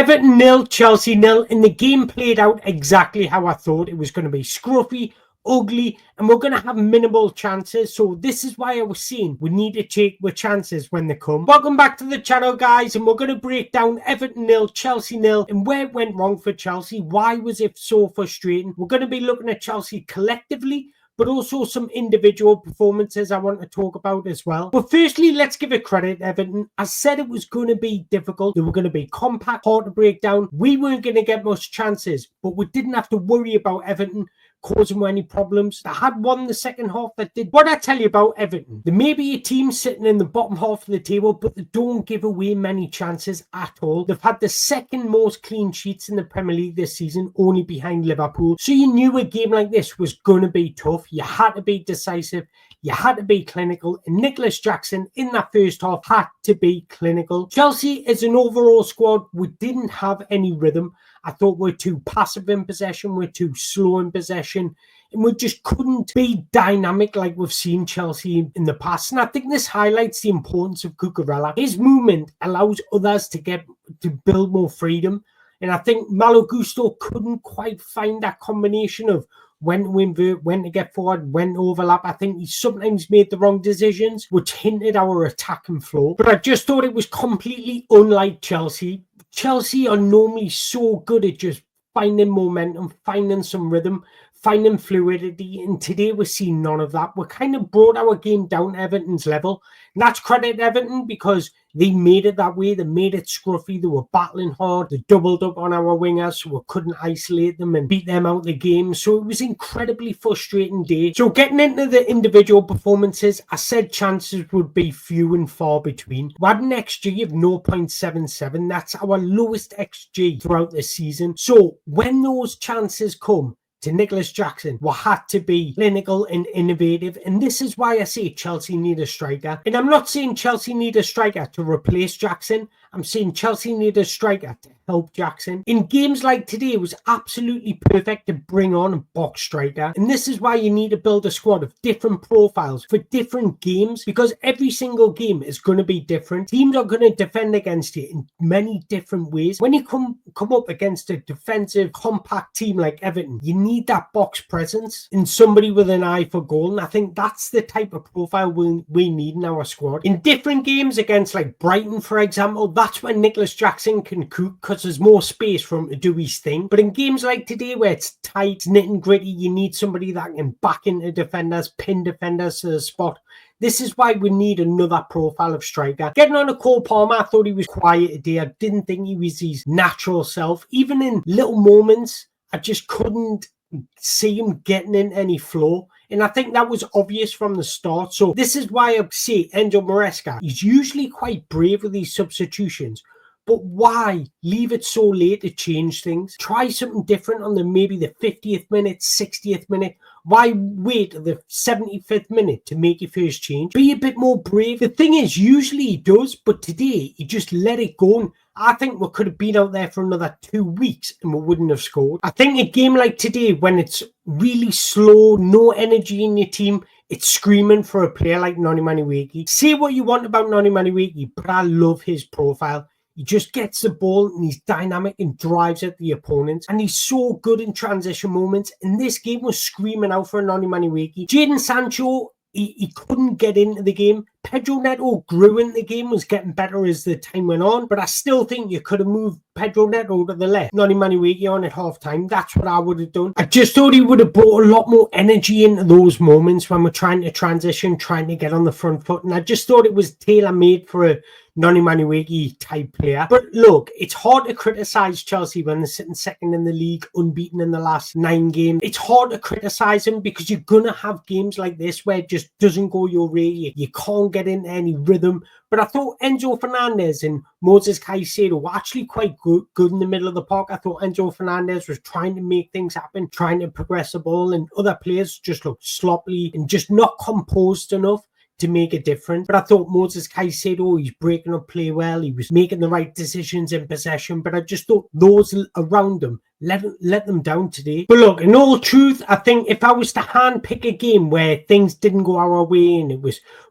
Everton 0, Chelsea 0, and the game played out exactly how I thought it was going to be. Scruffy, ugly, and we're going to have minimal chances. So this is why I was saying we need to take our chances when they come. Welcome back to the channel, guys, and we're going to break down Everton 0, Chelsea 0, and where it went wrong for Chelsea. Why was it so frustrating? We're going to be looking at Chelsea collectively, but also some individual performances I want to talk about as well. But firstly, let's give it credit, Everton. I said it was going to be difficult. They were going to be compact, hard to break down. We weren't going to get much chances, but we didn't have to worry about Everton causing any problems. They had one in the second half that did. What I tell you about Everton, there may be a team sitting in the bottom half of the table, but they don't give away many chances at all. They've had the second most clean sheets in the Premier League this season, only behind Liverpool. So you knew a game like this was going to be tough. You had to be decisive. You had to be clinical, and Nicholas Jackson in that first half had to be clinical. Chelsea, as an overall squad, we didn't have any rhythm. I thought we're too passive in possession, we're too slow in possession, and we just couldn't be dynamic like we've seen Chelsea in the past. And I think this highlights the importance of Cucurella. His movement allows others to build more freedom, and I think Malo Gusto couldn't quite find that combination of when to invert, when to get forward, when to overlap. I think he sometimes made the wrong decisions, which hindered our attacking flow. But I just thought it was completely unlike Chelsea. Chelsea are normally so good at just finding momentum, finding some rhythm, finding fluidity, and today we're seeing none of that. We kind of brought our game down to Everton's level, and that's credit to Everton because they made it that way. They made it scruffy. They were battling hard. They doubled up on our wingers, so we couldn't isolate them and beat them out of the game. So it was an incredibly frustrating day. So getting into the individual performances, I said chances would be few and far between. We had an XG of 0.77. That's our lowest XG throughout the season. So when those chances come to Nicholas Jackson, we had to be clinical and innovative. And this is why I say Chelsea need a striker. And I'm not saying Chelsea need a striker to replace Jackson. I'm saying Chelsea need a striker to help Jackson. In games like today, it was absolutely perfect to bring on a box striker. And this is why you need to build a squad of different profiles for different games, because every single game is going to be different. Teams are going to defend against you in many different ways. When you come up against a defensive, compact team like Everton, you need that box presence and somebody with an eye for goal. And I think that's the type of profile we need in our squad. In different games against like Brighton, for example, that's when Nicholas Jackson can cook because there's more space for him to do his thing. But in games like today where it's tight, it's knit and gritty, you need somebody that can back into defenders, pin defenders to the spot. This is why we need another profile of striker. Getting on to Cole Palmer, I thought he was quiet today. I didn't think he was his natural self. Even in little moments, I just couldn't see him getting in any flow. And I think that was obvious from the start. So this is why I say Enzo Maresca, he's usually quite brave with these substitutions. But why leave it so late to change things? Try something different on maybe the 50th minute, 60th minute. Why wait the 75th minute to make your first change? Be a bit more brave. The thing is, usually he does, but today he just let it go. And I think we could have been out there for another 2 weeks and we wouldn't have scored. I think a game like today, when it's really slow, no energy in your team, it's screaming for a player like Noni Madueke. Say what you want about Noni Madueke, but I love his profile. He just gets the ball and he's dynamic and drives at the opponents. And he's so good in transition moments. And this game was screaming out for Noni Madueke. Jadon Sancho, he couldn't get into the game. Pedro Neto grew in the game, was getting better as the time went on. But I still think you could have moved Pedro Neto to the left, Noni Madueke on at half-time. That's what I would have done. I just thought he would have brought a lot more energy into those moments when we're trying to transition, trying to get on the front foot. And I just thought it was tailor-made for a Noni Madueke type player. But look, it's hard to criticise Chelsea when they're sitting second in the league, unbeaten in the last 9 games. It's hard to criticise them because you're going to have games like this where it just doesn't go your way. You can't get into any rhythm. But I thought Enzo Fernandez and Moses Caicedo were actually quite good in the middle of the park. I thought Enzo Fernandez was trying to make things happen, trying to progress the ball, and other players just looked sloppy and just not composed enough to make a difference. But I thought Moses Caicedo, he's breaking up play well. He was making the right decisions in possession. But I just thought those around him, let them down today. But look, in all truth, I think if I was to hand pick a game where things didn't go our way and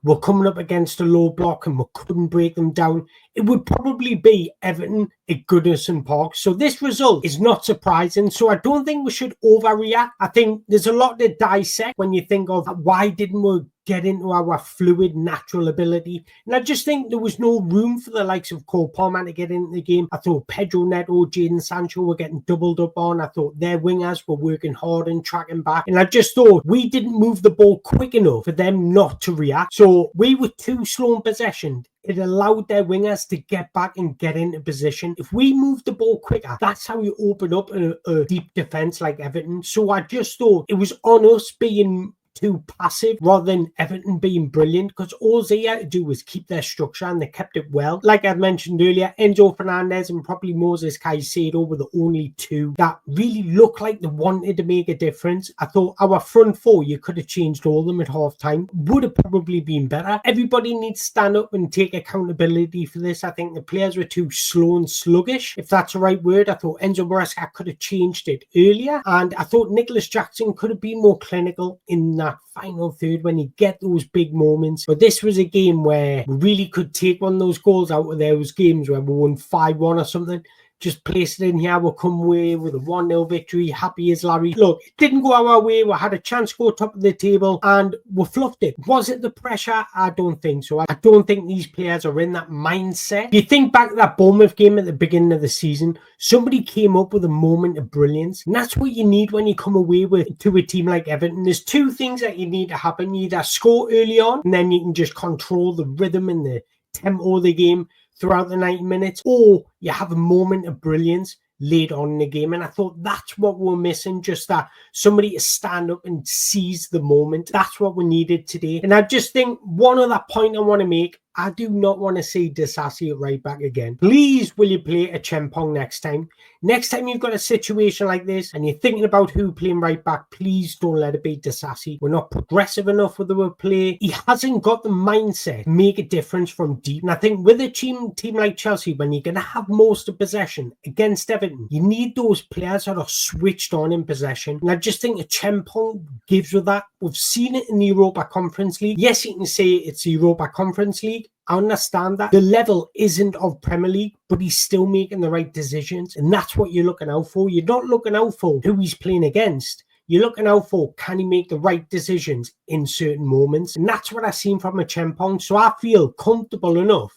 we're coming up against a low block and we couldn't break them down, it would probably be Everton at Goodison Park. So this result is not surprising. So I don't think we should overreact. I think there's a lot to dissect when you think of why didn't we get into our fluid, natural ability. And I just think there was no room for the likes of Cole Palmer to get into the game. I thought Pedro Neto, Jadon Sancho were getting doubled up on. I thought their wingers were working hard and tracking back. And I just thought we didn't move the ball quick enough for them not to react. So we were too slow in possession. It allowed their wingers to get back and get into position. If we moved the ball quicker, that's how you open up a deep defence like Everton. So I just thought it was on us being too passive rather than Everton being brilliant, because all they had to do was keep their structure and they kept it well. Like I mentioned earlier, Enzo Fernandez and probably Moses Caicedo were the only two that really looked like they wanted to make a difference. I thought our front four, you could have changed all of them at half time, would have probably been better. Everybody needs to stand up and take accountability for this. I think the players were too slow and sluggish, if that's the right word. I thought Enzo Maresca could have changed it earlier, and I thought Nicholas Jackson could have been more clinical in that final third when you get those big moments. But this was a game where we really could take one of those goals out of those games where we won 5-1 or something. Just place it in here, we'll come away with a 1-0 victory, happy as Larry. Look, it didn't go our way, we had a chance to go top of the table and we fluffed it. Was it the pressure? I don't think so. I don't think these players are in that mindset. If you think back to that Bournemouth game at the beginning of the season, somebody came up with a moment of brilliance, and that's what you need when you come away to a team like Everton. There's two things that you need to happen. You either score early on, and then you can just control the rhythm and the tempo of the game throughout the 90 minutes, or you have a moment of brilliance late on in the game. And I thought that's what we're missing, just that somebody to stand up and seize the moment. That's what we needed today. And I just think one other point I want to make, I do not want to see Disasi at right back again. Please, will you play a Chempong next time? Next time you've got a situation like this and you're thinking about who playing right back, please don't let it be Disasi. We're not progressive enough with the play. He hasn't got the mindset to make a difference from deep. And I think with a team like Chelsea, when you're going to have most of possession against Everton, you need those players that are switched on in possession. And I just think a Chempong gives with that. We've seen it in the Europa Conference League. Yes, you can say it's the Europa Conference League. I understand that the level isn't of Premier League, but he's still making the right decisions. And that's what you're looking out for. You're not looking out for who he's playing against. You're looking out for, can he make the right decisions in certain moments? And that's what I've seen from a Chempong. So I feel comfortable enough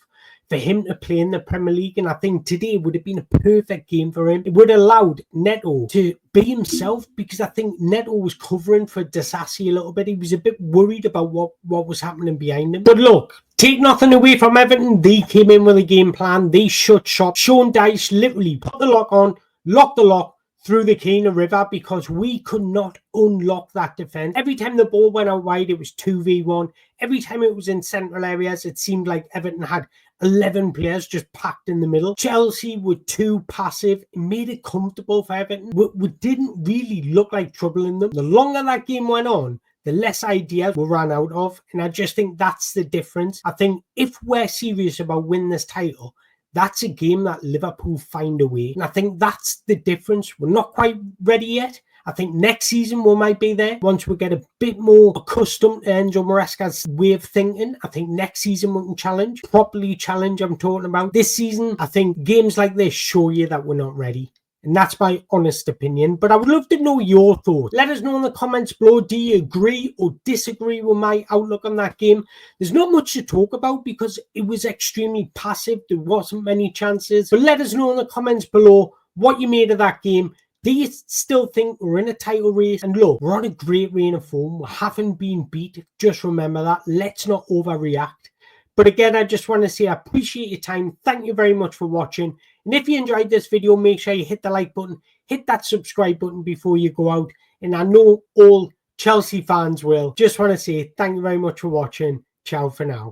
for him to play in the Premier League. And I think today would have been a perfect game for him. It would have allowed Neto to be himself, because I think Neto was covering for Disasi a little bit. He was a bit worried about what was happening behind him. But look, take nothing away from Everton. They came in with a game plan. They shut shop. Sean Dyche literally put the lock on, locked the lock, through the Kenya River, because we could not unlock that defence. Every time the ball went out wide, it was 2v1. Every time it was in central areas, it seemed like Everton had 11 players just packed in the middle. Chelsea were too passive. It made it comfortable for Everton. We didn't really look like troubling them. The longer that game went on, the less ideas we ran out of. And I just think that's the difference. I think if we're serious about winning this title, that's a game that Liverpool find a way. And I think that's the difference. We're not quite ready yet. I think next season we might be there. Once we get a bit more accustomed to Enzo Maresca's way of thinking, I think next season we can challenge. Properly challenge, I'm talking about. This season, I think games like this show you that we're not ready. And that's my honest opinion. But I would love to know your thoughts. Let us know in the comments below. Do you agree or disagree with my outlook on that game? There's not much to talk about because it was extremely passive. There wasn't many chances. But let us know in the comments below what you made of that game. Do you still think we're in a title race? And look, we're on a great reign of form. We haven't been beat. Just remember that. Let's not overreact. But again, I just want to say I appreciate your time. Thank you very much for watching. And if you enjoyed this video, make sure you hit the like button, hit that subscribe button before you go out. And I know all Chelsea fans will. Just want to say thank you very much for watching. Ciao for now.